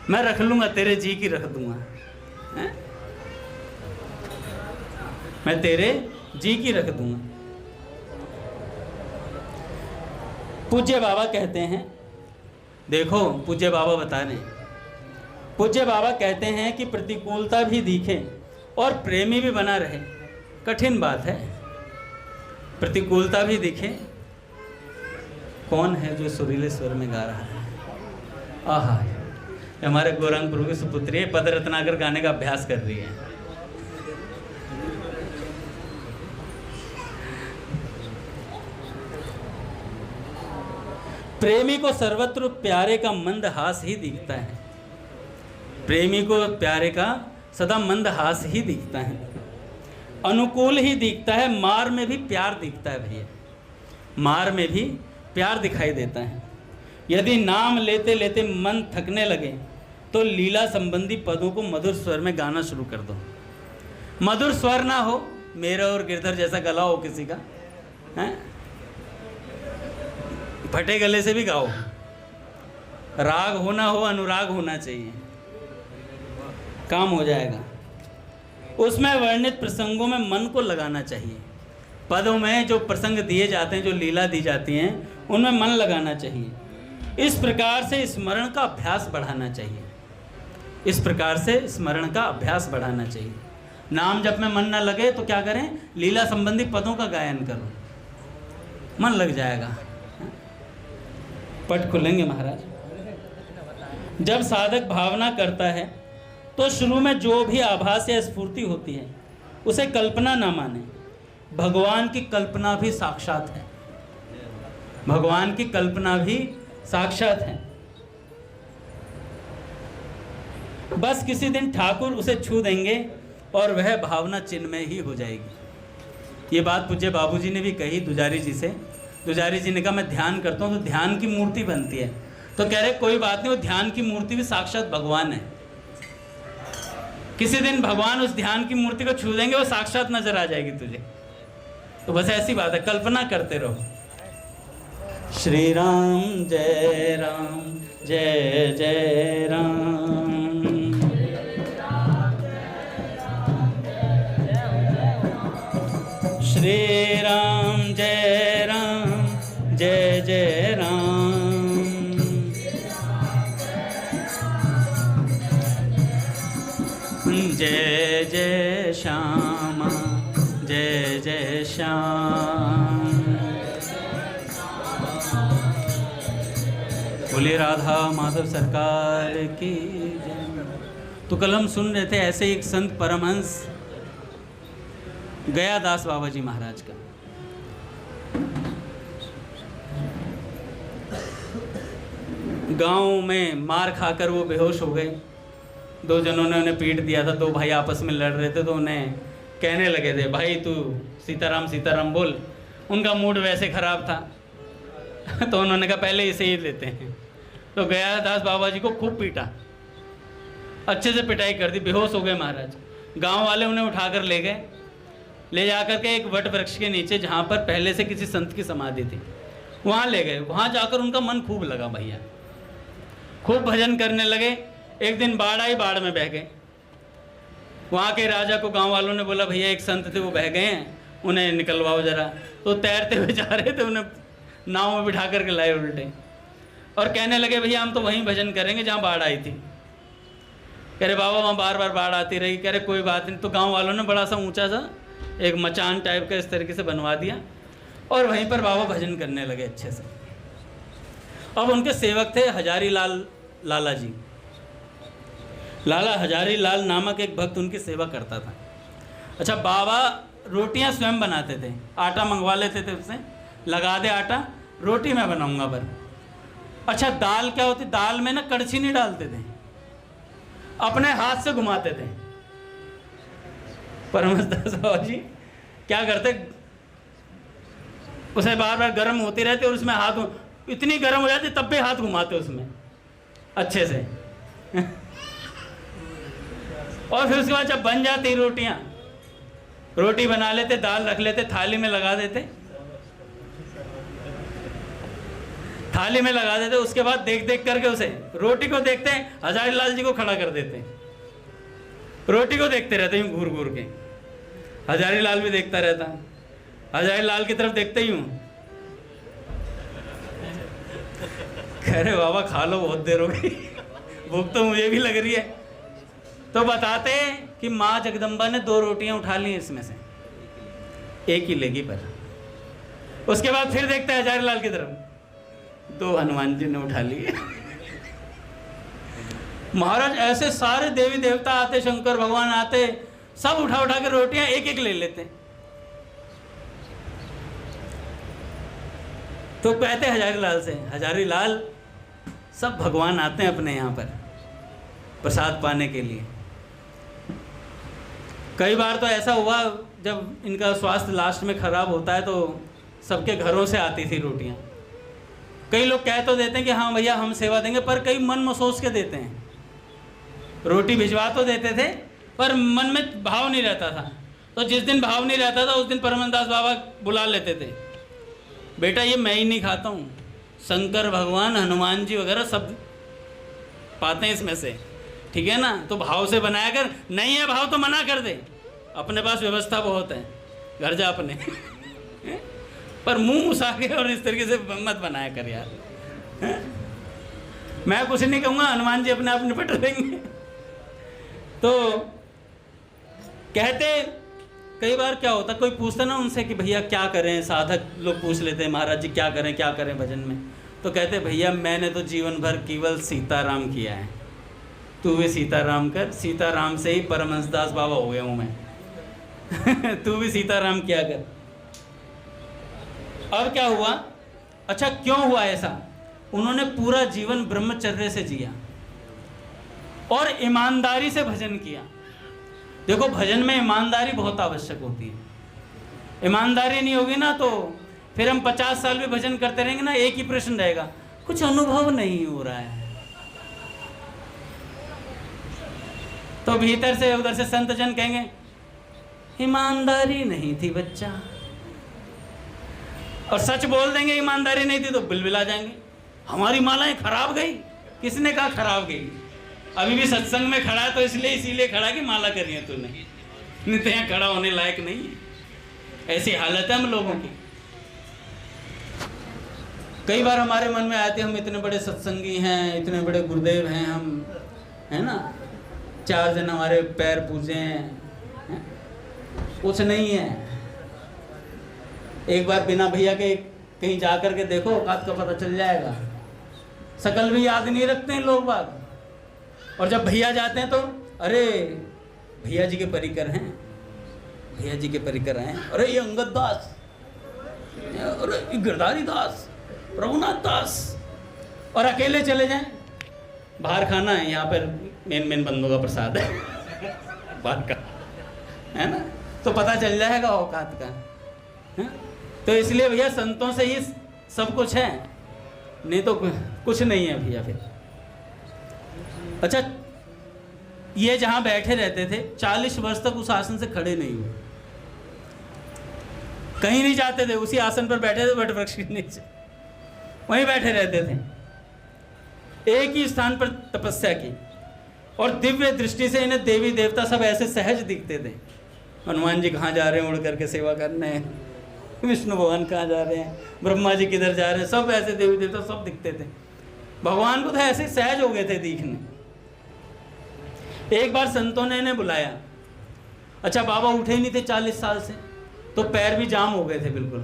मैं रख लूँगा, तेरे जी की रख दूँगा, मैं तेरे जी की रख दूँगा। पूज्य बाबा कहते हैं, देखो पूज्य बाबा बता रहे हैं, पूज्य बाबा कहते हैं कि प्रतिकूलता भी दिखे और प्रेमी भी बना रहे। कठिन बात है, प्रतिकूलता भी दिखे। कौन है जो सुरीले स्वर में गा रहा है? आहा, हमारे गौरांग प्रभु की सुपुत्री है, पद रत्नाकर गाने का अभ्यास कर रही है। प्रेमी को सर्वत्र प्यारे का मंद हास ही दिखता है। प्रेमी को प्यारे का सदा मंद हास ही दिखता है, अनुकूल ही दिखता है। मार में भी प्यार दिखता है भैया, मार में भी प्यार दिखाई देता है। यदि नाम लेते लेते मन थकने लगे तो लीला संबंधी पदों को मधुर स्वर में गाना शुरू कर दो। मधुर स्वर ना हो, मेरा और गिरधर जैसा गला हो किसी का, हैं? फटे गले से भी गाओ। राग होना हो, अनुराग होना चाहिए, काम हो जाएगा। उसमें वर्णित प्रसंगों में मन को लगाना चाहिए। पदों में जो प्रसंग दिए जाते हैं, जो लीला दी जाती हैं, उनमें मन लगाना चाहिए। इस प्रकार से स्मरण का अभ्यास बढ़ाना चाहिए। इस प्रकार से स्मरण का अभ्यास बढ़ाना चाहिए। नाम जप में मन न लगे तो क्या करें? लीला संबंधी पदों का गायन करो, मन लग जाएगा, पट खुलेंगे महाराज। जब साधक भावना करता है तो शुरू में जो भी आभास या स्फूर्ति होती है उसे कल्पना ना माने। भगवान की कल्पना भी साक्षात है, भगवान की कल्पना भी साक्षात है। बस किसी दिन ठाकुर उसे छू देंगे और वह भावना चिन्मय ही हो जाएगी। ये बात पूज्य बाबूजी ने भी कही दुजारी जी से। दुजारी जी ने कहा मैं ध्यान करता हूँ तो ध्यान की मूर्ति बनती है, तो कह रहे कोई बात नहीं, वो ध्यान की मूर्ति भी साक्षात भगवान है। किसी दिन भगवान उस ध्यान की मूर्ति को छू देंगे, वो साक्षात नजर आ जाएगी तुझे। तो बस ऐसी बात है, कल्पना करते रहो। श्री राम जय राम, जय जय राम। श्री राम जय राम, जय जय राम। जय जय श्यामा, जय जय श्याम। बोले राधा माधव सरकार की जय। तो कल हम सुन रहे थे ऐसे एक संत परमहंस गयादास बाबा जी महाराज का। गांव में मार खाकर वो बेहोश हो गए। दो जनों ने उन्हें पीट दिया था, दो भाई आपस में लड़ रहे थे, तो उन्हें कहने लगे थे भाई तू सीताराम सीताराम बोल। उनका मूड वैसे ख़राब था तो उन्होंने कहा पहले इसे ही लेते हैं। तो गयादास बाबा जी को खूब पीटा, अच्छे से पिटाई कर दी, बेहोश हो गए महाराज। गांव वाले उन्हें उठाकर ले गए, ले जाकर के एक वट वृक्ष के नीचे जहाँ पर पहले से किसी संत की समाधि थी वहाँ ले गए। वहाँ जाकर उनका मन खूब लगा भैया, खूब भजन करने लगे। एक दिन बाढ़ आई, बाढ़ में बह गए। वहाँ के राजा को गांव वालों ने बोला भैया एक संत थे वो बह गए हैं, उन्हें निकलवाओ जरा। तो तैरते हुए जा रहे थे, उन्हें नाव में बिठा करके लाए उल्टे, और कहने लगे भैया हम तो वहीं भजन करेंगे जहाँ बाढ़ आई थी। कह रहे बाबा वहाँ बार बार बाढ़ आती रही। कह रहे कोई बात नहीं। तो गाँव वालों ने बड़ा सा ऊँचा सा एक मचान टाइप का इस तरीके से बनवा दिया और वहीं पर बाबा भजन करने लगे अच्छे से। अब उनके सेवक थे हजारी लाल लाला जी। लाला हजारी लाल नामक एक भक्त उनकी सेवा करता था। अच्छा, बाबा रोटियां स्वयं बनाते थे, आटा मंगवा लेते थे उससे, लगा दे आटा, रोटी मैं बनाऊंगा पर। अच्छा, दाल क्या होती, दाल में ना कड़छी नहीं डालते थे, अपने हाथ से घुमाते थे। परमहंसदास बाबा जी क्या करते, उसे बार बार गर्म होती रहती और उसमें हाथ, इतनी गर्म हो जाती तब भी हाथ घुमाते उसमें अच्छे से और फिर उसके बाद जब बन जाती रोटियां, रोटी बना लेते, दाल रख लेते, थाली में लगा देते, थाली में लगा देते। उसके बाद देख देख करके उसे, रोटी को देखते हैं, हजारी लाल जी को खड़ा कर देते, रोटी को देखते रहते यूं घूर घूर के। हजारी लाल भी देखता रहता, हजारी लाल की तरफ देखते ही हूं, कह रहे बाबा खा लो, बहुत देर हो गई, भूख तो मुझे भी लग रही है। तो बताते कि माँ जगदम्बा ने 2 रोटियां उठा ली इसमें से, एक ही लेगी पर। उसके बाद फिर देखते हैं हजारी लाल की तरफ, 2 हनुमान जी ने उठा लिए। महाराज ऐसे सारे देवी देवता आते, शंकर भगवान आते, सब उठा उठा के रोटियां एक एक ले लेते। तो कहते हजारी लाल से, हजारी लाल सब भगवान आते हैं अपने यहाँ पर प्रसाद पाने के लिए। कई बार तो ऐसा हुआ जब इनका स्वास्थ्य लास्ट में खराब होता है तो सबके घरों से आती थी रोटियां। कई लोग कह तो देते हैं कि हाँ भैया हम सेवा देंगे, पर कई मन में सोच के देते हैं, रोटी भिजवा तो देते थे पर मन में भाव नहीं रहता था। तो जिस दिन भाव नहीं रहता था उस दिन परमहंसदास बाबा बुला लेते थे, बेटा ये मैं ही नहीं खाता हूँ, शंकर भगवान हनुमान जी वगैरह सब पाते हैं इसमें से, ठीक है ना, तो भाव से बनाया कर, नहीं है भाव तो मना कर दे, अपने पास व्यवस्था बहुत है, घर जा अपने पर मुंह मुसा के और इस तरीके से मत बनाया कर यार। मैं कुछ नहीं कहूँगा, हनुमान जी अपने आप निपट लेंगे। तो कहते कई बार क्या होता, कोई पूछता ना उनसे कि भैया क्या करें, साधक लोग पूछ लेते हैं महाराज जी क्या करें भजन में, तो कहते भैया मैंने तो जीवन भर केवल सीताराम किया है, तू भी सीताराम कर, सीताराम से ही परमहंसदास बाबा हो गया हूँ मैं तू भी सीताराम किया कर। अब क्या हुआ, अच्छा क्यों हुआ ऐसा, उन्होंने पूरा जीवन ब्रह्मचर्य से जिया और ईमानदारी से भजन किया। देखो भजन में ईमानदारी बहुत आवश्यक होती है, ईमानदारी नहीं होगी ना तो फिर हम 50 साल भी भजन करते रहेंगे ना, एक ही प्रश्न रहेगा, कुछ अनुभव नहीं हो रहा है। तो भीतर से उधर से संत जन कहेंगे ईमानदारी नहीं थी बच्चा, और सच बोल देंगे ईमानदारी नहीं थी तो बिलबिला जाएंगे, हमारी मालाएं खराब गई। किसने कहा खराब गई, अभी भी सत्संग में खड़ा है तो इसीलिए खड़ा कि माला करी है तूने, नहीं तो यहाँ खड़ा होने लायक नहीं है। ऐसी हालत है हम लोगों की। कई बार हमारे मन में आते हम इतने बड़े सत्संगी हैं, इतने बड़े गुरुदेव हैं हम, है ना, 4 दिन हमारे पैर पूजे हैं, कुछ नहीं है। एक बार बिना भैया के कहीं जा कर के देखो, औकात का पता चल जाएगा। शकल भी याद नहीं रखते हैं लोग बाग, और जब भैया जाते हैं तो अरे भैया जी के परिकर हैं, भैया जी के परिकर हैं, अरे ये अंगद दास, अरे ये गिरधारी दास, रघुनाथ दास, और अकेले चले जाएं, बाहर खाना है, यहाँ पर मेन बंदों का प्रसाद है बाहर का, है ना, तो पता चल जाएगा औकात का, है? तो इसलिए भैया संतों से ही सब कुछ है, नहीं तो कुछ नहीं है भैया फिर। अच्छा, ये जहाँ बैठे रहते थे 40 वर्ष तक उस आसन से खड़े नहीं हुए, कहीं नहीं जाते थे, उसी आसन पर बैठे थे, वट वृक्ष के नीचे वहीं बैठे रहते थे, एक ही स्थान पर तपस्या की, और दिव्य दृष्टि से इन्हें देवी देवता सब ऐसे सहज दिखते थे। हनुमान जी कहाँ जा रहे हैं उड़ करके सेवा करने, विष्णु भगवान कहाँ जा रहे हैं, ब्रह्मा जी किधर जा रहे हैं, सब ऐसे देवी देवता सब दिखते थे। भगवान को तो ऐसे सहज हो गए थे दिखने। एक बार संतों ने इन्हें बुलाया, अच्छा बाबा उठे ही नहीं थे 40 साल से, तो पैर भी जाम हो गए थे बिल्कुल,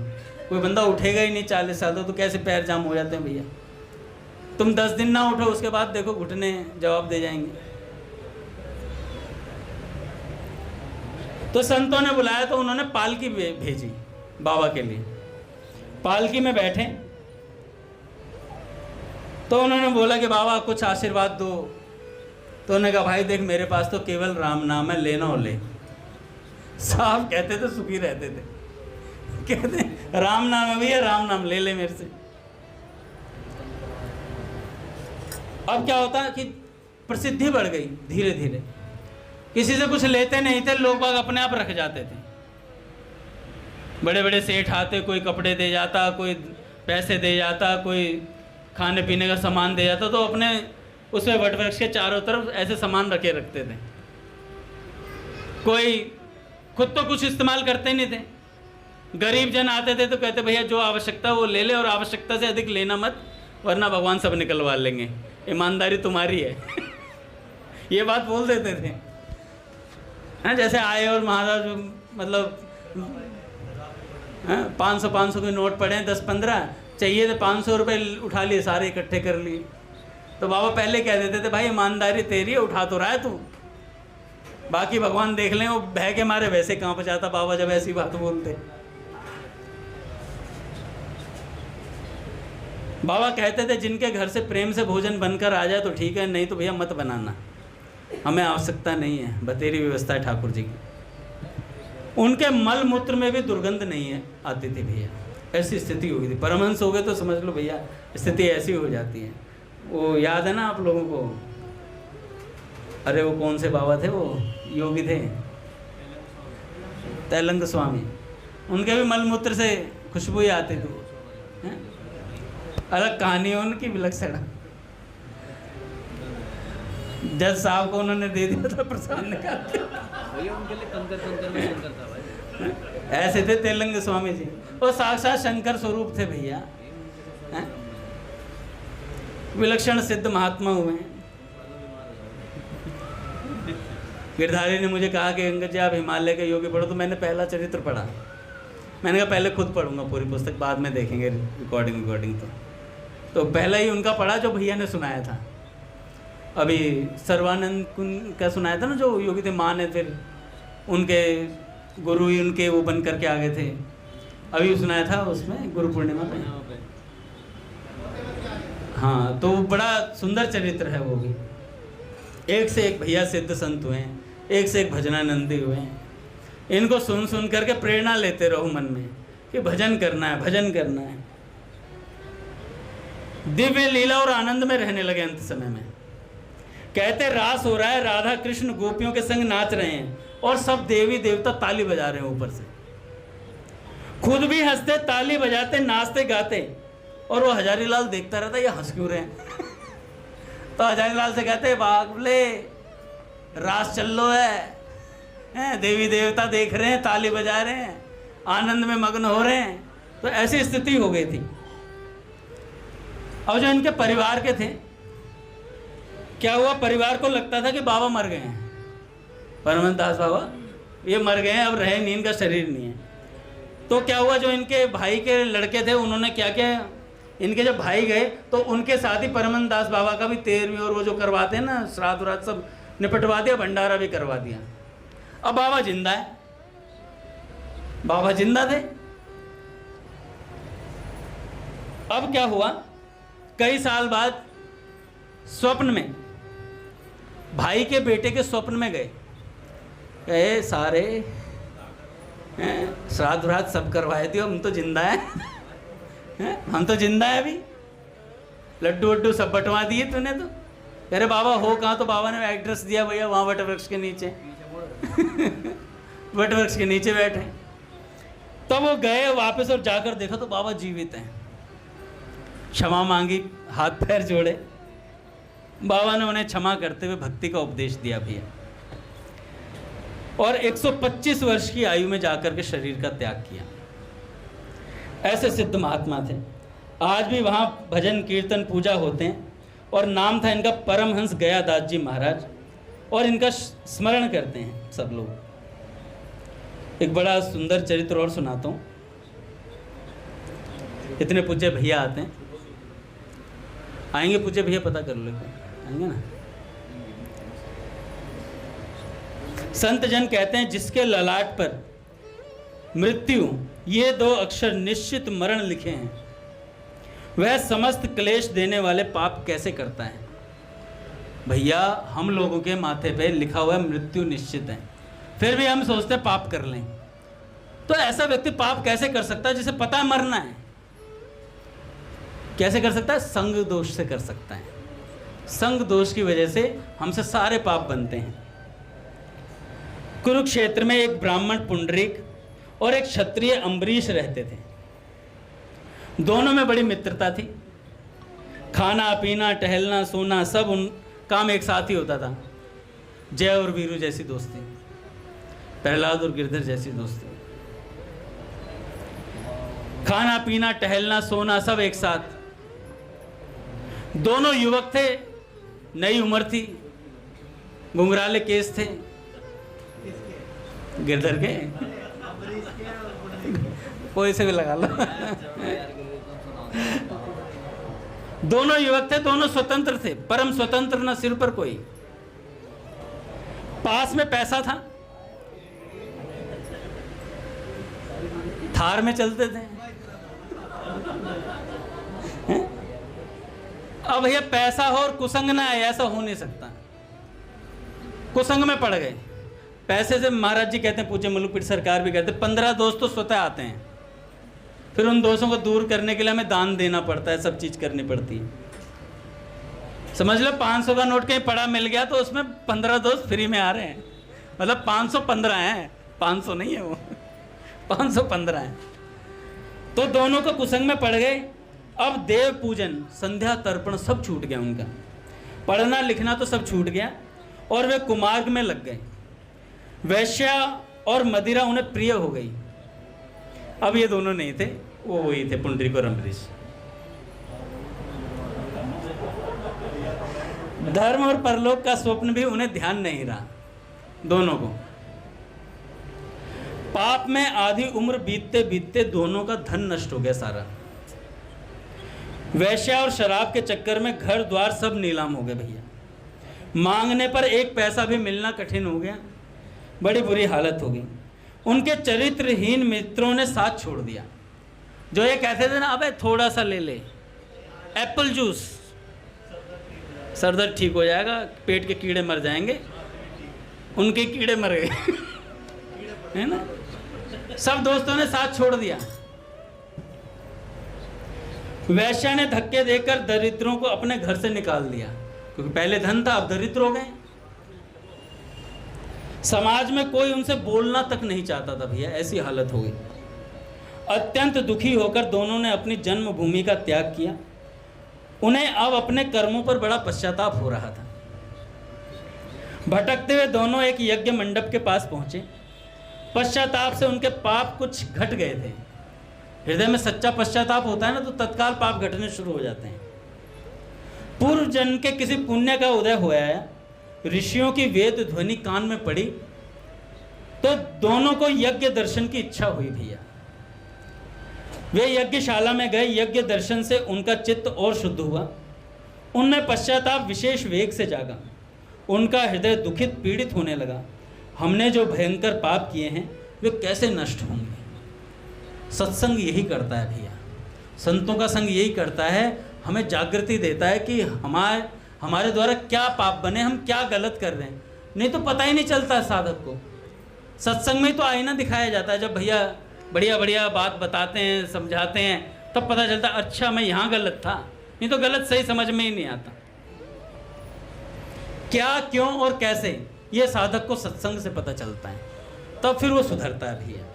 कोई बंदा उठेगा ही नहीं 40 साल तो कैसे पैर जाम हो जाते हैं भैया, तुम 10 दिन ना उठो उसके बाद देखो घुटने जवाब दे जाएंगे। तो संतों ने बुलाया तो उन्होंने पालकी भेजी बाबा के लिए। पालकी में बैठे तो उन्होंने बोला कि बाबा कुछ आशीर्वाद दो। तो उन्होंने कहा भाई देख मेरे पास तो केवल राम नाम है, लेना हो ले। साहब कहते थे सुखी रहते थे, कहते राम नाम है भैया, राम नाम ले ले मेरे से। अब क्या होता कि प्रसिद्धि बढ़ गई धीरे धीरे, किसी से कुछ लेते नहीं थे, लोग बाग अपने आप रख जाते थे। बड़े बड़े सेठ आते, कोई कपड़े दे जाता, कोई पैसे दे जाता, कोई खाने पीने का सामान दे जाता, तो अपने उसमें वटवृक्ष के चारों तरफ ऐसे सामान रखे रखते थे। कोई खुद तो कुछ इस्तेमाल करते नहीं थे। गरीब जन आते थे तो कहते भैया जो आवश्यकता वो ले ले, और आवश्यकता से अधिक लेना मत, वरना भगवान सब निकलवा लेंगे, ईमानदारी तुम्हारी है। ये बात बोल देते थे। हाँ, जैसे आए और महाराज मतलब 500 के नोट पड़े हैं, 10-15 चाहिए थे, 500 रुपये उठा लिए, सारे इकट्ठे कर लिए। तो बाबा पहले कह देते थे भाई ईमानदारी तेरी है, उठा तो रहा है तू, बाकी भगवान देख लें। वो भय के मारे वैसे कांप जाता बाबा जब ऐसी बात बोलते। बाबा कहते थे जिनके घर से प्रेम से भोजन बनकर आ जाए तो ठीक है, नहीं तो भैया मत बनाना, हमें आवश्यकता नहीं है, बतेरी व्यवस्था है ठाकुर जी की। उनके मल मूत्र में भी दुर्गंध नहीं है आती थी भैया, ऐसी स्थिति हो गई थी। परमहंस हो गए तो समझ लो भैया स्थिति ऐसी हो जाती है। वो याद है ना आप लोगों को, अरे वो कौन से बाबा थे, वो योगी थे तैलंग स्वामी, उनके भी मल मूत्र से खुशबू ही आती थी। अलग कहानी है उनकी विलक्षण। जज साहब को उन्होंने दे दिया था प्रसाद निकाल के, उनके लिए कंकर में शंकर था भाई। ऐसे थे तेलंग स्वामी जी, वो साक्षात शंकर स्वरूप थे भैया, विलक्षण सिद्ध महात्मा हुए। गिरधारी ने मुझे कहा कि अंगद जी आप हिमालय के योगी पढ़ो, तो मैंने पहला चरित्र पढ़ा। मैंने कहा पहले खुद पढ़ूंगा पूरी पुस्तक, बाद में देखेंगे रिकॉर्डिंग। तो पहला ही उनका पढ़ा जो भैया ने सुनाया था। अभी सर्वानंद का सुनाया था ना, जो योगी थे, माँ ने फिर उनके गुरु ही उनके वो बन करके आ गए थे। अभी सुनाया था उसमें गुरु पूर्णिमा पे। हाँ, तो बड़ा सुंदर चरित्र है वो भी। एक से एक भैया सिद्ध संत हुए हैं, एक से एक भजनानंदी हुए हैं। इनको सुन सुन करके प्रेरणा लेते रहो मन में कि भजन करना है, भजन करना है। दिव्य लीला और आनंद में रहने लगे अंत समय में। कहते रास हो रहा है, राधा कृष्ण गोपियों के संग नाच रहे हैं और सब देवी देवता ताली बजा रहे हैं ऊपर से, खुद भी हंसते, ताली बजाते, नाचते गाते। और वो हजारी लाल देखता रहता ये हंस क्यों रहे हैं। तो हजारी लाल से कहते बाबले रास चल लो है, देवी देवता देख रहे हैं, ताली बजा रहे हैं, आनंद में मग्न हो रहे हैं। तो ऐसी स्थिति हो गई थी। और जो इनके परिवार के थे, क्या हुआ, परिवार को लगता था कि बाबा मर गए हैं, परमहंस दास बाबा ये मर गए हैं, अब रहे नहीं, इनका शरीर नहीं है। तो क्या हुआ, जो इनके भाई के लड़के थे उन्होंने क्या किया, इनके जब भाई गए तो उनके साथ ही परमहंस दास बाबा का भी 13वीं और वो जो करवाते हैं ना श्राद्ध उराद सब निपटवा दिया, भंडारा भी करवा दिया। अब बाबा जिंदा है, बाबा जिंदा थे। अब क्या हुआ, कई साल बाद स्वप्न में भाई के बेटे के स्वप्न में गए, कहे सारे श्राद्ध उराद सब करवाए दियो, हम तो जिंदा है, हम तो जिंदा है, अभी लड्डू वड्डू सब बंटवा दिए तूने तो। कह रहे बाबा हो कहाँ, तो बाबा ने एड्रेस दिया, भैया वहाँ वटवृक्ष के नीचे। वटवृक्ष के नीचे बैठे। तब वो गए वापस और जाकर देखा तो बाबा जीवित हैं। क्षमा मांगी, हाथ पैर जोड़े, बाबा ने उन्हें क्षमा करते हुए भक्ति का उपदेश दिया भैया। और 125 वर्ष की आयु में जाकर के शरीर का त्याग किया। ऐसे सिद्ध महात्मा थे। आज भी वहाँ भजन कीर्तन पूजा होते हैं। और नाम था इनका परमहंस गयादास जी महाराज, और इनका स्मरण करते हैं सब लोग। एक बड़ा सुंदर चरित्र और सुनाता हूँ। इतने पूज्य भैया आते हैं, आएंगे पूज्य भैया, पता कर लो आएंगे ना। संत जन कहते हैं जिसके ललाट पर मृत्यु ये 2 अक्षर निश्चित मरण लिखे हैं, वह समस्त क्लेश देने वाले पाप कैसे करता है। भैया हम लोगों के माथे पे लिखा हुआ है मृत्यु निश्चित है, फिर भी हम सोचते हैं पाप कर लें। तो ऐसा व्यक्ति पाप कैसे कर सकता है जिसे पता है मरना है? कैसे कर सकता है? संग दोष से कर सकता है। संग दोष की वजह से हमसे सारे पाप बनते हैं। कुरुक्षेत्र में एक ब्राह्मण पुंडरीक और एक क्षत्रिय अम्बरीश रहते थे। दोनों में बड़ी मित्रता थी। खाना पीना टहलना सोना सब उन काम एक साथ ही होता था। जय और वीरू जैसी दोस्ती, प्रहलाद और गिरधर जैसी दोस्ती, खाना पीना टहलना सोना सब एक साथ। दोनों युवक थे, नई उम्र थी, घुंघराले केस थे। गिरधर के कोई से भी लगा लो। दोनों युवक थे, दोनों स्वतंत्र थे, परम स्वतंत्र, ना सिर पर कोई। पास में पैसा था, थार में चलते थे। अब भैया पैसा हो और कुसंग ना आए, ऐसा हो नहीं सकता। कुसंग में पड़ गए। पैसे से महाराज जी कहते हैं, पूज्य मलुकपीठ सरकार भी कहते हैं, 15 दोस्त तो स्वतः आते हैं, फिर उन दोस्तों को दूर करने के लिए हमें दान देना पड़ता है, सब चीज करनी पड़ती है। समझ लो 500 का नोट कहीं पड़ा मिल गया तो उसमें 15 दोस्त फ्री में आ रहे हैं। मतलब 515 हैं, 500 नहीं है वो, 515 हैं। तो दोनों को कुसंग में पड़ गए। अब देव पूजन संध्या तर्पण सब छूट गया उनका, पढ़ना लिखना तो सब छूट गया और वे कुमार्ग में लग गए। वैश्या और मदिरा उन्हें प्रिय हो गई। अब ये दोनों नहीं थे, वो वही थे, पुंडरीक और अम्बरीश। धर्म और परलोक का स्वप्न भी उन्हें ध्यान नहीं रहा दोनों को। पाप में आधी उम्र बीतते बीतते दोनों का धन नष्ट हो गया सारा। वैश्या और शराब के चक्कर में घर द्वार सब नीलाम हो गए भैया। मांगने पर एक पैसा भी मिलना कठिन हो गया। बड़ी बुरी हालत हो गई। उनके चरित्रहीन मित्रों ने साथ छोड़ दिया। जो ये कहते थे ना, अबे थोड़ा सा ले ले एप्पल जूस, सर दर्द ठीक हो जाएगा, पेट के कीड़े मर जाएंगे, उनके कीड़े मर गए। है ना, सब दोस्तों ने साथ छोड़ दिया। वैश्या ने धक्के देकर दरिद्रों को अपने घर से निकाल दिया, क्योंकि पहले धन था, अब दरिद्र हो गए। समाज में कोई उनसे बोलना तक नहीं चाहता था भैया, ऐसी हालत हो गई। अत्यंत दुखी होकर दोनों ने अपनी जन्मभूमि का त्याग किया। उन्हें अब अपने कर्मों पर बड़ा पश्चाताप हो रहा था। भटकते हुए दोनों एक यज्ञ मंडप के पास पहुंचे। पश्चाताप से उनके पाप कुछ घट गए थे। हृदय में सच्चा पश्चाताप होता है ना, तो तत्काल पाप घटने शुरू हो जाते हैं। पूर्व जन्म के किसी पुण्य का उदय हुआ है। ऋषियों की वेद ध्वनि कान में पड़ी तो दोनों को यज्ञ दर्शन की इच्छा हुई भैया। वे यज्ञशाला में गए। यज्ञ दर्शन से उनका चित्त और शुद्ध हुआ। उनमें पश्चाताप विशेष वेग से जागा। उनका हृदय दुखित पीड़ित होने लगा। हमने जो भयंकर पाप किए हैं वे कैसे नष्ट होंगे। सत्संग यही करता है भैया, संतों का संग यही करता है, हमें जागृति देता है कि हमारे द्वारा क्या पाप बने, हम क्या गलत कर रहे हैं। नहीं तो पता ही नहीं चलता है साधक को। सत्संग में तो आईना दिखाया जाता है, जब भैया बढ़िया बढ़िया बात बताते हैं, समझाते हैं, तब पता चलता है अच्छा मैं यहाँ गलत था। नहीं तो गलत सही समझ में ही नहीं आता। क्या, क्यों और कैसे, ये साधक को सत्संग से पता चलता है, तब फिर वो सुधरता है भैया।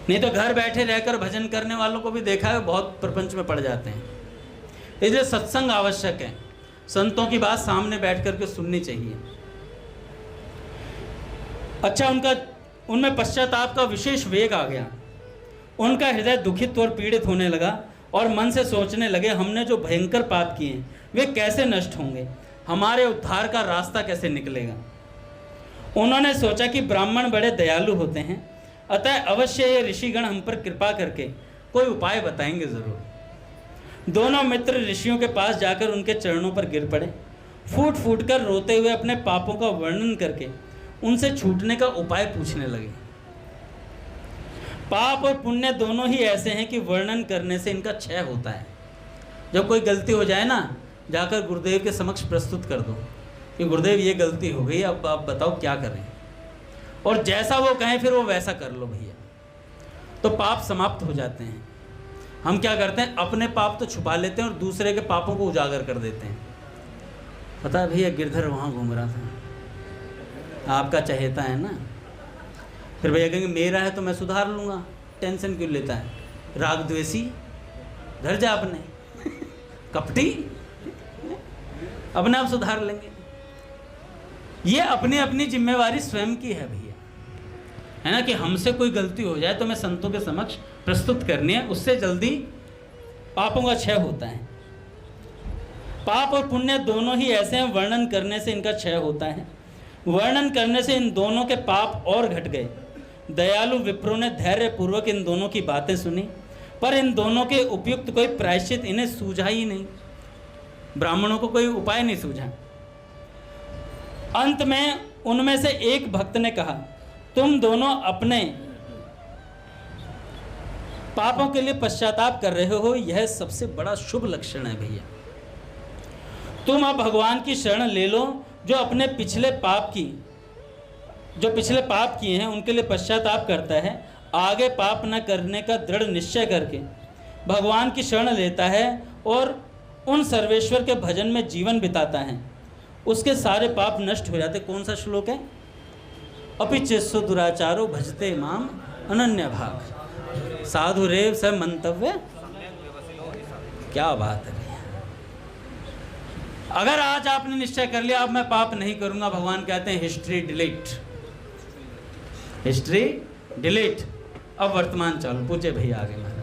नहीं तो घर बैठे रहकर भजन करने वालों को भी देखा है, बहुत प्रपंच में पड़ जाते हैं। इसलिए सत्संग आवश्यक है। संतों की बात सामने बैठ करके सुननी चाहिए। अच्छा, उनमें पश्चाताप का विशेष वेग आ गया। उनका हृदय दुखित और पीड़ित होने लगा और मन से सोचने लगे, हमने जो भयंकर पाप किए वे कैसे नष्ट होंगे, हमारे उद्धार का रास्ता कैसे निकलेगा। उन्होंने सोचा कि ब्राह्मण बड़े दयालु होते हैं, अतः अवश्य ये ऋषिगण हम पर कृपा करके कोई उपाय बताएंगे जरूर। दोनों मित्र ऋषियों के पास जाकर उनके चरणों पर गिर पड़े। फूट फूट कर रोते हुए अपने पापों का वर्णन करके उनसे छूटने का उपाय पूछने लगे। पाप और पुण्य दोनों ही ऐसे हैं कि वर्णन करने से इनका क्षय होता है। जब कोई गलती हो जाए ना, जाकर गुरुदेव के समक्ष प्रस्तुत कर दो कि गुरुदेव ये गलती हो गई, अब आप बताओ क्या करें, और जैसा वो कहें फिर वो वैसा कर लो भैया, तो पाप समाप्त हो जाते हैं। हम क्या करते हैं, अपने पाप तो छुपा लेते हैं और दूसरे के पापों को उजागर कर देते हैं। पता है भैया, गिरधर वहाँ घूम रहा था, आपका चहेता है ना, फिर भैया कहेंगे मेरा है तो मैं सुधार लूँगा, टेंशन क्यों लेता है, राग द्वेषी, घर जा अपने कपटी, अपने आप सुधार लेंगे। ये अपनी अपनी जिम्मेवारी स्वयं की है भैया, है ना, कि हमसे कोई गलती हो जाए तो मैं संतों के समक्ष प्रस्तुत करनी है, उससे जल्दी पापों का क्षय होता है। पाप और पुण्य दोनों ही ऐसे हैं, वर्णन करने से इनका क्षय होता है। वर्णन करने से इन दोनों के पाप और घट गए। दयालु विप्रों ने धैर्य पूर्वक इन दोनों की बातें सुनी, पर इन दोनों के उपयुक्त कोई प्रायश्चित इन्हें सूझा ही नहीं। ब्राह्मणों को कोई उपाय नहीं सूझा। अंत में उनमें से एक भक्त ने कहा, तुम दोनों अपने पापों के लिए पश्चाताप कर रहे हो, यह सबसे बड़ा शुभ लक्षण है भैया। तुम अब भगवान की शरण ले लो, जो अपने पिछले पाप किए हैं उनके लिए पश्चाताप करता है, आगे पाप न करने का दृढ़ निश्चय करके भगवान की शरण लेता है और उन सर्वेश्वर के भजन में जीवन बिताता है, उसके सारे पाप नष्ट हो जाते। कौन सा श्लोक है? अपि चेत्सु दुराचारो भजते माम अनन्य भाग साधु रेव स मंतव्य। क्या बात है भैया। अगर आज आपने निश्चय कर लिया अब मैं पाप नहीं करूंगा, भगवान कहते हैं हिस्ट्री डिलीट, हिस्ट्री डिलीट, अब वर्तमान चालू। पूछे भैया आगे में।